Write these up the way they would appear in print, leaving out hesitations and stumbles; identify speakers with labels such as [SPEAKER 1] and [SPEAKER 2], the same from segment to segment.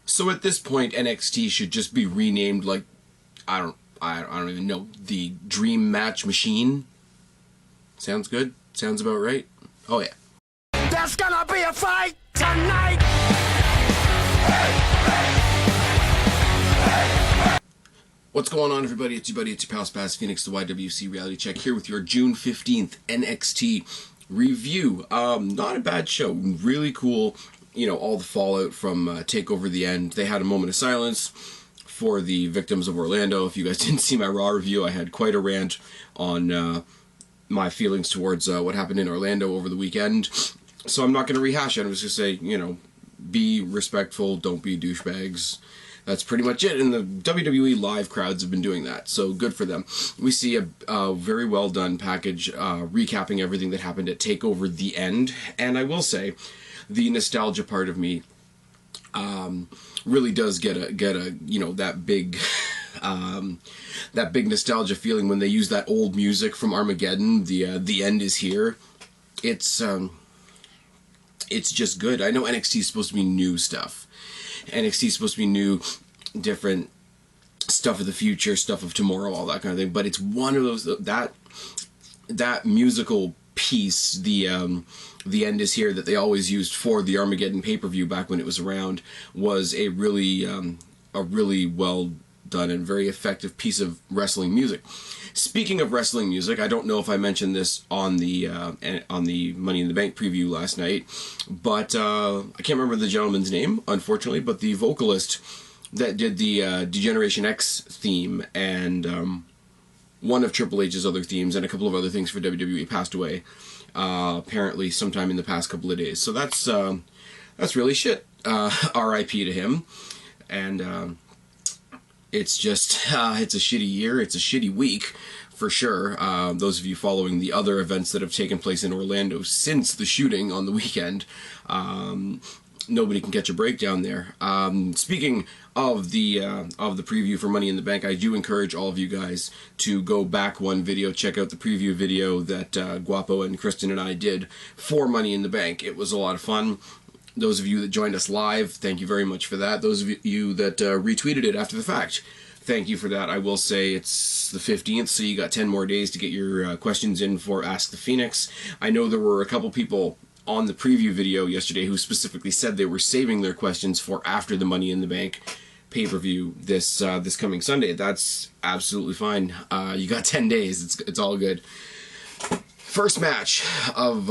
[SPEAKER 1] So at this point, NXT should just be renamed like, I don't even know, the Dream Match Machine. Sounds good? Sounds about right? Oh yeah.
[SPEAKER 2] There's gonna be a fight tonight!
[SPEAKER 1] What's going on, everybody? It's your buddy, it's your pal Spaz, Phoenix, the YWC Reality Check, here with your June 15th NXT review. Not a bad show. Really cool, you know, all the fallout from TakeOver the End. They had a moment of silence for the victims of Orlando. If you guys didn't see my Raw review, I had quite a rant on my feelings towards what happened in Orlando over the weekend. So I'm not going to rehash it. I'm just going to say, you know, be respectful, don't be douchebags. That's pretty much it, and the WWE live crowds have been doing that, so good for them. We see a very well done package recapping everything that happened at TakeOver the End, and I will say, the nostalgia part of me really does get a you know, that big nostalgia feeling when they use that old music from Armageddon. The end is here. It's just good. I know NXT is supposed to be new stuff. NXT is supposed to be new, different stuff of the future, stuff of tomorrow, all that kind of thing. But it's one of those, that musical piece, the end is here, that they always used for the Armageddon pay-per-view back when it was around, was a really well done and very effective piece of wrestling music. Speaking of wrestling music, I don't know if I mentioned this on the Money in the Bank preview last night, but I can't remember the gentleman's name, unfortunately, but the vocalist that did the Degeneration X theme and one of Triple H's other themes and a couple of other things for WWE passed away, apparently sometime in the past couple of days. So that's really shit. R.I.P. to him. And it's just, it's a shitty year, it's a shitty week, for sure. Those of you following the other events that have taken place in Orlando since the shooting on the weekend, nobody can catch a break down there. Speaking of the preview for Money in the Bank, I do encourage all of you guys to go back one video, check out the preview video that Guapo and Kristen and I did for Money in the Bank. It was a lot of fun. Those of you that joined us live, thank you very much for that. Those of you that retweeted it after the fact, thank you for that. I will say it's the 15th, so you got 10 more days to get your questions in for Ask the Phoenix. I know there were a couple people on the preview video yesterday who specifically said they were saving their questions for after the Money in the Bank pay-per-view this coming Sunday. That's absolutely fine. You got 10 days. It's all good. First match of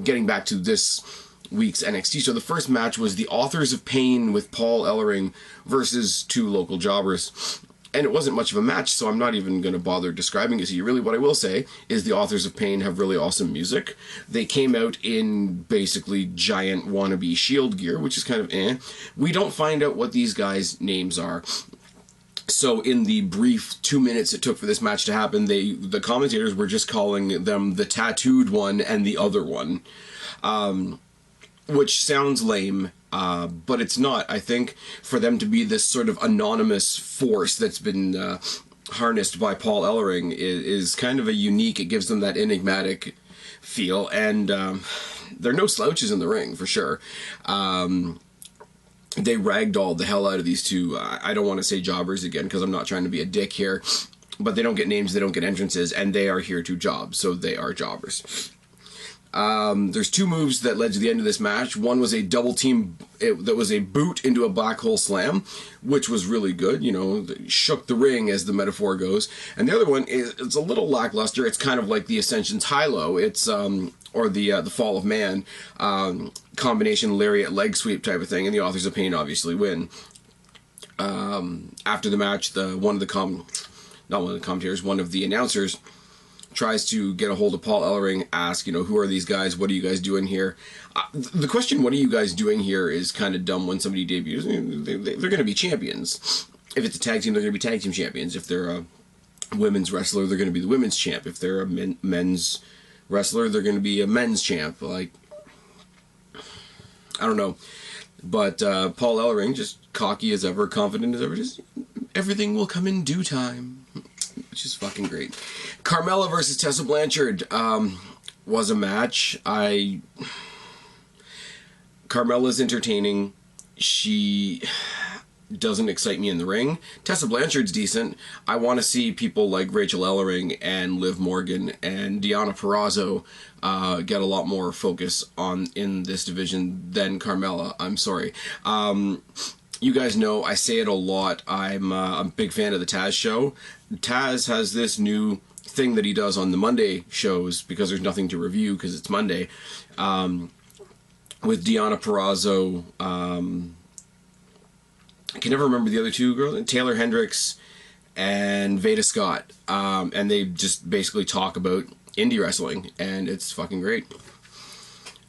[SPEAKER 1] getting back to this week's NXT. So the first match was the Authors of Pain with Paul Ellering versus two local jobbers. And it wasn't much of a match, so I'm not even going to bother describing it to you. Really, what I will say is the Authors of Pain have really awesome music. They came out in basically giant wannabe Shield gear, which is kind of eh. We don't find out what these guys' names are. So in the brief 2 minutes it took for this match to happen, the commentators were just calling them the Tattooed One and the Other One. Which sounds lame, but it's not. I think for them to be this sort of anonymous force that's been harnessed by Paul Ellering is kind of a unique, it gives them that enigmatic feel, and they're no slouches in the ring, for sure. They ragdolled the hell out of these two, I don't want to say jobbers again, because I'm not trying to be a dick here, but they don't get names, they don't get entrances, and they are here to job, so they are jobbers. There's two moves that led to the end of this match. One was a double team, that was a boot into a black hole slam, which was really good, you know, shook the ring as the metaphor goes. And the other one it's a little lackluster. It's kind of like the Ascension's high-low. It's, or the Fall of Man, combination lariat leg sweep type of thing, and the Authors of Pain obviously win. After the match, one of the announcers tries to get a hold of Paul Ellering, ask, you know, who are these guys? What are you guys doing here? The question, what are you guys doing here, is kind of dumb when somebody debuts. They're going to be champions. If it's a tag team, they're going to be tag team champions. If they're a women's wrestler, they're going to be the women's champ. If they're a men's wrestler, they're going to be a men's champ. Like, I don't know. But Paul Ellering, just cocky as ever, confident as ever, just everything will come in due time. Which is fucking great. Carmella versus Tessa Blanchard was a match. Carmella's entertaining. she doesn't excite me in the ring. Tessa Blanchard's decent. I want to see people like Rachel Ellering and Liv Morgan and Deonna Purrazzo get a lot more focus on in this division than Carmella. I'm sorry. You guys know I say it a lot. I'm a big fan of the Taz show. Taz has this new thing that he does on the Monday shows because there's nothing to review because it's Monday. With Deonna Purrazzo, I can never remember the other two girls, Taylor Hendricks and Veda Scott, and they just basically talk about indie wrestling, and it's fucking great.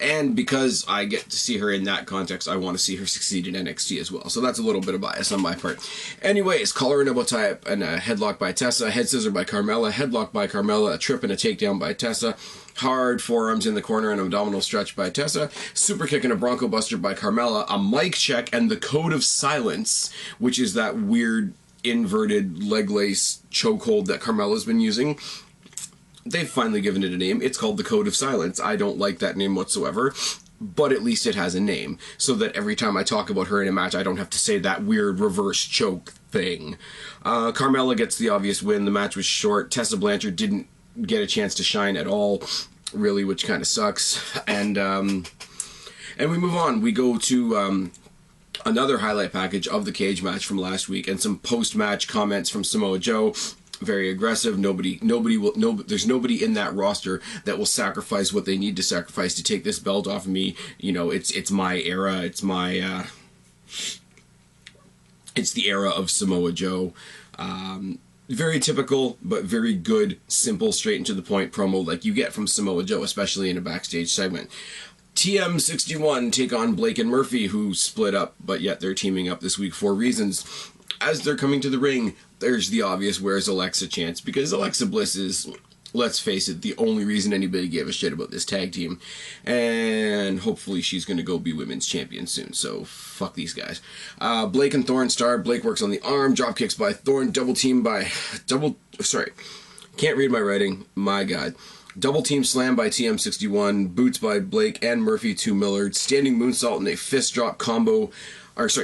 [SPEAKER 1] And because I get to see her in that context, I want to see her succeed in NXT as well. So that's a little bit of bias on my part. Anyways, collar and elbow tie and a headlock by Tessa, head scissor by Carmella, headlock by Carmella, a trip and a takedown by Tessa, hard forearms in the corner and abdominal stretch by Tessa, super kick and a bronco buster by Carmella, a mic check and the code of silence, which is that weird inverted leg lace chokehold that Carmella's been using. They've finally given it a name. It's called the Code of Silence. I don't like that name whatsoever, but at least it has a name, so that every time I talk about her in a match, I don't have to say that weird reverse choke thing. Carmella gets the obvious win. The match was short. Tessa Blanchard didn't get a chance to shine at all, really, which kind of sucks. And we move on. We go to another highlight package of the cage match from last week, and some post-match comments from Samoa Joe. Very aggressive. There's nobody in that roster that will sacrifice what they need to sacrifice to take this belt off of me. You know, it's my era. It's my it's the era of Samoa Joe. Very typical, but very good, simple, straight and to the point promo like you get from Samoa Joe, especially in a backstage segment. TM61 take on Blake and Murphy, who split up, but yet they're teaming up this week for reasons. As they're coming to the ring, there's the obvious where's Alexa chance, because Alexa Bliss is, let's face it, the only reason anybody gave a shit about this tag team, and hopefully she's going to go be women's champion soon, so fuck these guys. Blake and Thorne start. Blake works on the arm, drop kicks by Thorne, can't read my writing, my god. Double team slam by TM61, boots by Blake and Murphy to Millard, standing moonsault and a fist drop combo,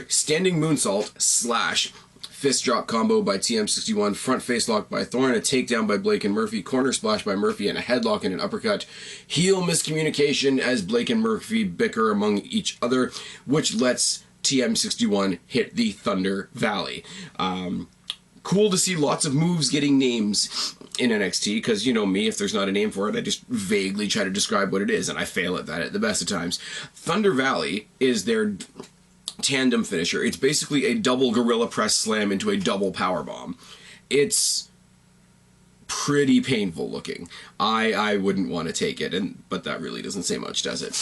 [SPEAKER 1] standing moonsault / fist drop combo by TM61, front face lock by Thorne, a takedown by Blake and Murphy, corner splash by Murphy, and a headlock and an uppercut. Heel miscommunication as Blake and Murphy bicker among each other, which lets TM61 hit the Thunder Valley. Cool to see lots of moves getting names in NXT, because you know me, if there's not a name for it, I just vaguely try to describe what it is, and I fail at that at the best of times. Thunder Valley is their tandem finisher. It's basically a double gorilla press slam into a double power bomb. It's pretty painful looking. I wouldn't want to take it, but that really doesn't say much, does it?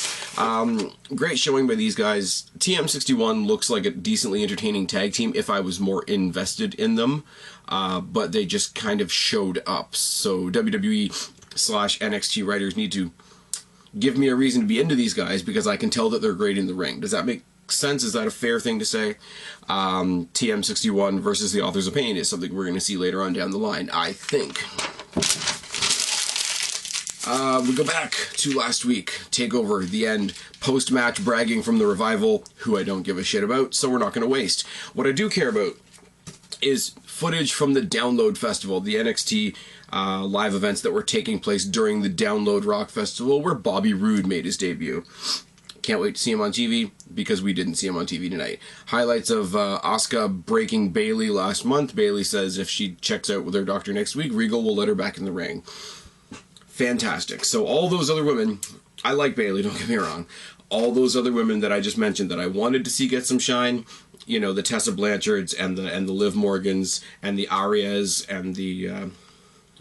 [SPEAKER 1] Great showing by these guys. TM61 looks like a decently entertaining tag team if I was more invested in them, but they just kind of showed up. So WWE / NXT writers need to give me a reason to be into these guys, because I can tell that they're great in the ring. Does that make sense? Is that a fair thing to say? TM61 versus the Authors of Pain is something we're going to see later on down the line, I think. We go back to last week. TakeOver, the end. Post-match bragging from the Revival, who I don't give a shit about, so we're not going to waste. What I do care about is footage from the Download Festival, the NXT live events that were taking place during the Download Rock Festival, where Bobby Roode made his debut. Can't wait to see him on TV, because we didn't see him on TV tonight. Highlights of Asuka breaking Bayley last month. Bayley says if she checks out with her doctor next week, Regal will let her back in the ring. Fantastic. So all those other women, I like Bayley, don't get me wrong. All those other women that I just mentioned that I wanted to see get some shine, you know, the Tessa Blanchards and the Liv Morgans and the Arias and the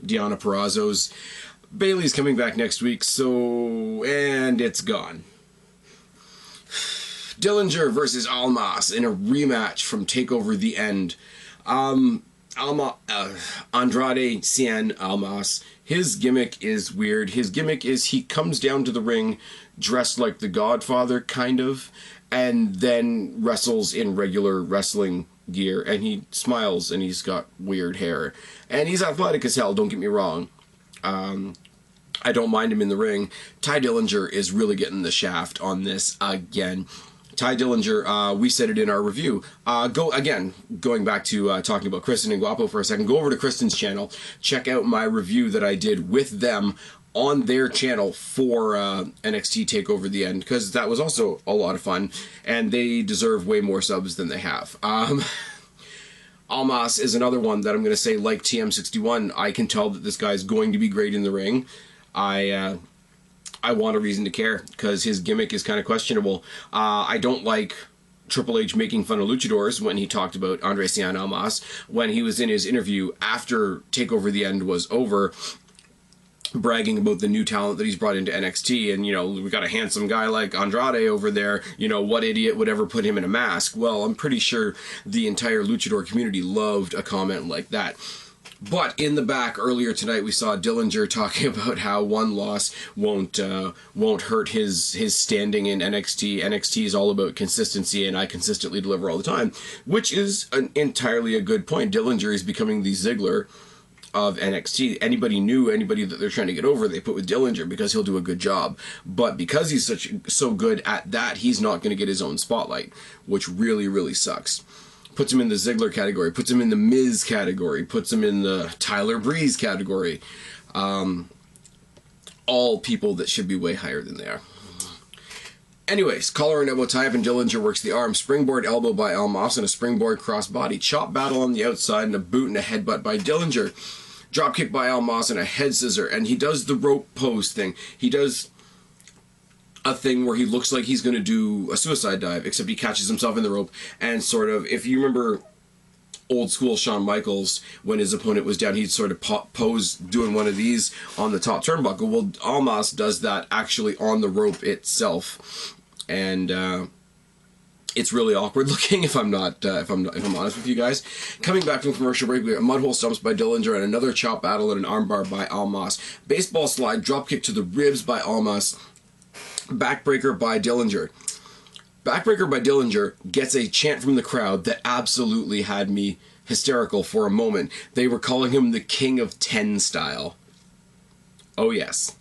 [SPEAKER 1] Deonna Purrazzos. Bayley's coming back next week, and it's gone. Dillinger versus Almas in a rematch from TakeOver the End. Andrade Cien Almas. His gimmick is weird. His gimmick is he comes down to the ring dressed like the Godfather, kind of, and then wrestles in regular wrestling gear, and he smiles, and he's got weird hair. And he's athletic as hell, don't get me wrong. I don't mind him in the ring. Ty Dillinger is really getting the shaft on this again. Ty Dillinger, we said it in our review. Going back to talking about Kristen and Guapo for a second, go over to Kristen's channel, check out my review that I did with them on their channel for NXT TakeOver the End, because that was also a lot of fun, and they deserve way more subs than they have. Almas is another one that I'm going to say, like TM61, I can tell that this guy's going to be great in the ring. I want a reason to care, because his gimmick is kind of questionable. I don't like Triple H making fun of luchadors when he talked about Andre Cien Almas, when he was in his interview after TakeOver the End was over, bragging about the new talent that he's brought into NXT, and, you know, we got a handsome guy like Andrade over there, you know, what idiot would ever put him in a mask? Well, I'm pretty sure the entire luchador community loved a comment like that. But in the back earlier tonight, we saw Dillinger talking about how one loss won't hurt his standing in NXT. NXT is all about consistency, and I consistently deliver all the time, which is entirely a good point. Dillinger is becoming the Ziggler of NXT. Anybody that they're trying to get over, they put with Dillinger because he'll do a good job. But because he's so good at that, he's not going to get his own spotlight, which really, really sucks. Puts him in the Ziggler category, puts him in the Miz category, puts him in the Tyler Breeze category. All people that should be way higher than they are. Anyways, collar and elbow tie-up, and Dillinger works the arm. Springboard elbow by Almas and a springboard crossbody. Chop battle on the outside and a boot and a headbutt by Dillinger. Drop kick by Almas and a head scissor. And he does the rope pose thing. He does a thing where he looks like he's going to do a suicide dive, except he catches himself in the rope and sort of, if you remember old school Shawn Michaels, when his opponent was down, he'd sort of pose doing one of these on the top turnbuckle. Well, Almas does that actually on the rope itself, and it's really awkward looking. If I'm honest with you guys. Coming back from commercial break, we got mudhole stumps by Dillinger and another chop battle and an armbar by Almas. Baseball slide, drop kick to the ribs by Almas. Backbreaker by Dillinger. Backbreaker by Dillinger gets a chant from the crowd that absolutely had me hysterical for a moment. They were calling him the King of 10 style. Oh yes.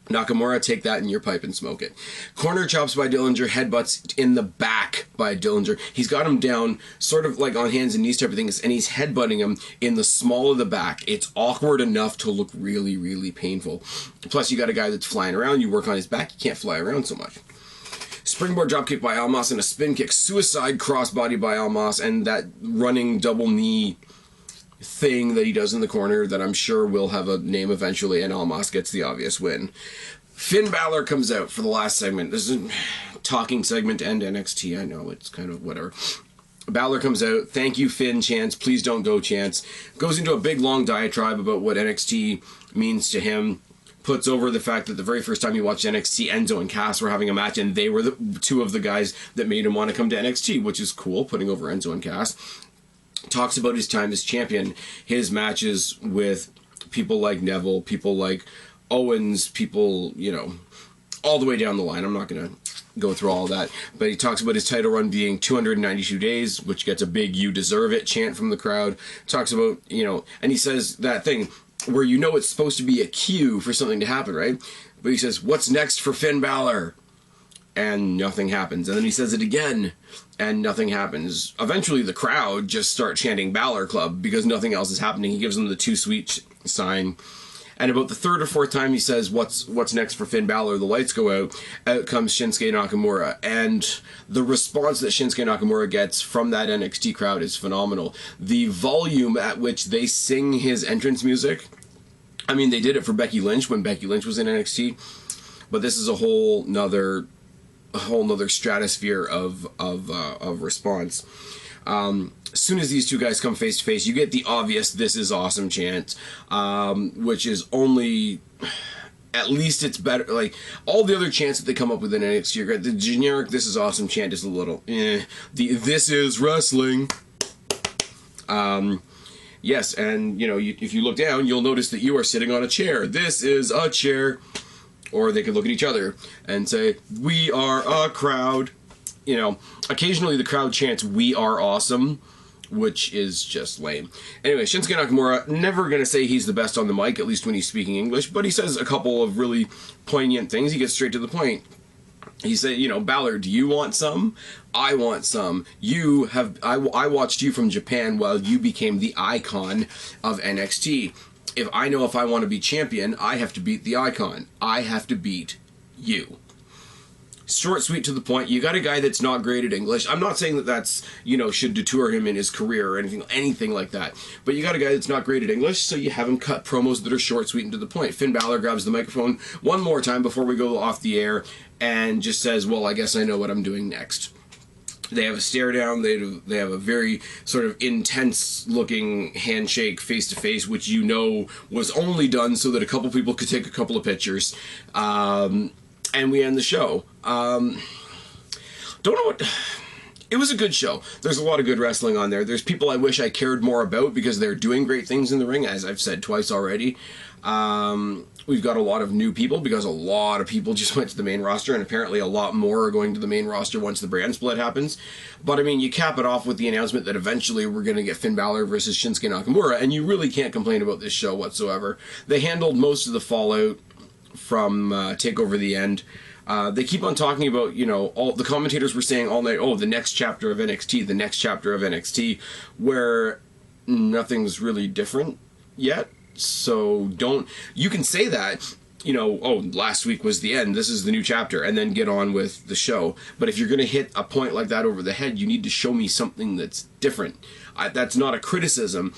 [SPEAKER 1] Nakamura, take that in your pipe and smoke it. Corner chops by Dillinger, headbutts in the back by Dillinger. He's got him down sort of like on hands and knees type of things, and he's headbutting him in the small of the back. It's awkward enough to look really, really painful. Plus, you got a guy that's flying around. You work on his back, you can't fly around so much. Springboard dropkick by Almas and a spin kick. Suicide crossbody by Almas and that running double knee thing that he does in the corner that I'm sure will have a name eventually, and Almas gets the obvious win. Finn Bálor comes out for the last segment. This is a talking segment to end NXT. I know, it's kind of whatever. Bálor comes out. Thank you, Finn chants. Please don't go chants. Goes into a big long diatribe about what NXT means to him. Puts over the fact that the very first time he watched NXT, Enzo and Cass were having a match, and they were the two of the guys that made him want to come to NXT, which is cool, putting over Enzo and Cass. Talks about his time as champion, his matches with people like Neville, people like Owens, people, you know, all the way down the line. I'm not going to go through all that, but he talks about his title run being 292 days, which gets a big "you deserve it" chant from the crowd. Talks about, you know, and he says that thing where you know it's supposed to be a cue for something to happen, right? But he says, "What's next for Finn Bálor?" And nothing happens. And then he says it again, and nothing happens. Eventually, the crowd just start chanting Bálor Club because nothing else is happening. He gives them the too sweet sign. And about the third or fourth time he says, what's next for Finn Bálor, the lights go out. Out comes Shinsuke Nakamura. And the response that Shinsuke Nakamura gets from that NXT crowd is phenomenal. The volume at which they sing his entrance music. I mean, they did it for Becky Lynch when Becky Lynch was in NXT. But this is a whole nother stratosphere of response. As soon as these two guys come face to face, you get the obvious "This is awesome" chant, which is only, at least it's better. Like all the other chants that they come up with in NXT are great. The generic "This is awesome" chant is a little The "This is wrestling." Yes, and you know, if you look down, you'll notice that you are sitting on a chair. This is a chair. Or they could look at each other and say, "We are a crowd." You know, occasionally the crowd chants, "We are awesome," which is just lame. Anyway, Shinsuke Nakamura, never going to say he's the best on the mic, at least when he's speaking English, but he says a couple of really poignant things. He gets straight to the point. He said, you know, Bálor, do you want some? I want some. I watched you from Japan while you became the icon of NXT. If I want to be champion, I have to beat the icon. I have to beat you. Short, sweet, to the point. You got a guy that's not great at English. I'm not saying that that's, you know, should deter him in his career or anything like that. But you got a guy that's not great at English, so you have him cut promos that are short, sweet, and to the point. Finn Bálor grabs the microphone one more time before we go off the air and just says, well, I guess I know what I'm doing next. They have a stare down. They have a very sort of intense looking handshake face to face, which you know was only done so that a couple people could take a couple of pictures. And we end the show. Don't know what... It was a good show. There's a lot of good wrestling on there. There's people I wish I cared more about because they're doing great things in the ring, as I've said twice already. We've got a lot of new people because a lot of people just went to the main roster, and apparently a lot more are going to the main roster once the brand split happens. But I mean, you cap it off with the announcement that eventually we're going to get Finn Bálor versus Shinsuke Nakamura, and you really can't complain about this show whatsoever. They handled most of the fallout from TakeOver the End. They keep on talking about, you know, all the commentators were saying all night, oh, the next chapter of NXT, the next chapter of NXT, where nothing's really different yet. So you can say that, you know, oh, last week was the end, this is the new chapter, and then get on with the show. But if you're going to hit a point like that over the head, you need to show me something that's different. That's not a criticism.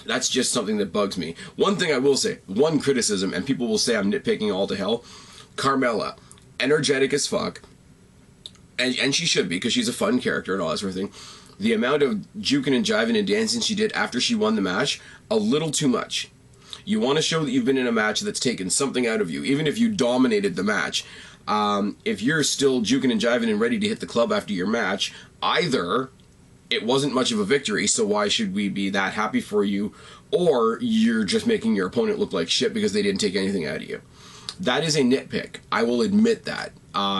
[SPEAKER 1] That's just something that bugs me. One thing I will say, one criticism, and people will say I'm nitpicking all to hell, Carmella, energetic as fuck, and she should be, because she's a fun character and all that sort of thing. The amount of juking and jiving and dancing she did after she won the match, a little too much. You want to show that you've been in a match that's taken something out of you, even if you dominated the match. If you're still juking and jiving and ready to hit the club after your match, either it wasn't much of a victory, so why should we be that happy for you, or you're just making your opponent look like shit because they didn't take anything out of you. That is a nitpick. I will admit that.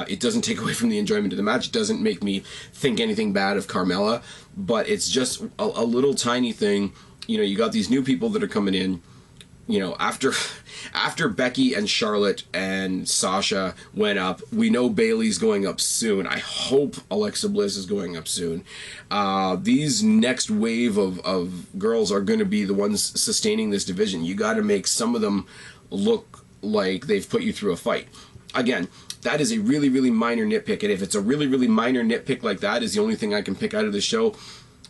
[SPEAKER 1] It doesn't take away from the enjoyment of the match. It doesn't make me think anything bad of Carmella, but it's just a little tiny thing. You know, you got these new people that are coming in. You know, after Becky and Charlotte and Sasha went up, we know Bayley's going up soon. I hope Alexa Bliss is going up soon. These next wave of girls are going to be the ones sustaining this division. You got to make some of them look like they've put you through a fight. Again, that is a really, really minor nitpick, and if it's a really, really minor nitpick like that is the only thing I can pick out of the show,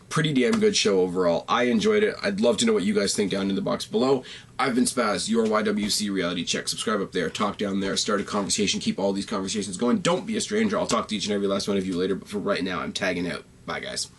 [SPEAKER 1] pretty damn good show overall. I enjoyed it. I'd love to know what you guys think down in the box below. I've been Spaz, your YWC Reality Check. Subscribe up there, talk down there, start a conversation, keep all these conversations going. Don't be a stranger. I'll talk to each and every last one of you later, but for right now, I'm tagging out. Bye, guys.